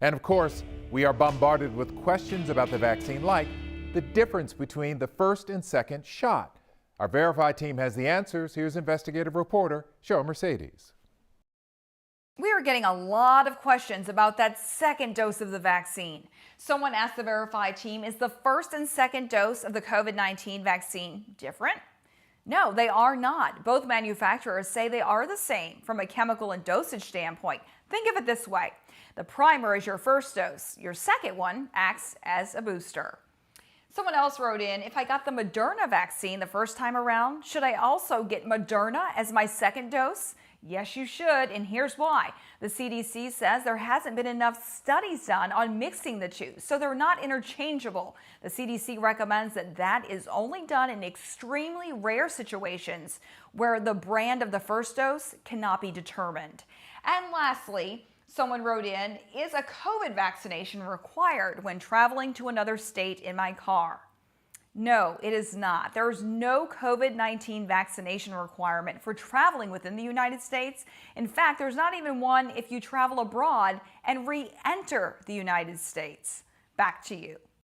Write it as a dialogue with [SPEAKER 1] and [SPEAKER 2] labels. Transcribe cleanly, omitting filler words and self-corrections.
[SPEAKER 1] And of course, we are bombarded with questions about the vaccine, like the difference between the first and second shot. Our Verify team has the answers. Here's investigative reporter Cheryl Mercedes.
[SPEAKER 2] We are getting a lot of questions about that second dose of the vaccine. Someone asked the Verify team, is the first and second dose of the COVID-19 vaccine different? No, they are not. Both manufacturers say they are the same from a chemical and dosage standpoint. Think of it this way. The primer is your first dose. Your second one acts as a booster. Someone else wrote in, if I got the Moderna vaccine the first time around, should I also get Moderna as my second dose? Yes, you should, and here's why. The CDC says there hasn't been enough studies done on mixing the two, so they're not interchangeable. The CDC recommends that is only done in extremely rare situations where the brand of the first dose cannot be determined. And lastly, someone wrote in, is a COVID vaccination required when traveling to another state in my car? No, it is not. There is no COVID-19 vaccination requirement for traveling within the United States. In fact, there's not even one if you travel abroad and re-enter the United States. Back to you.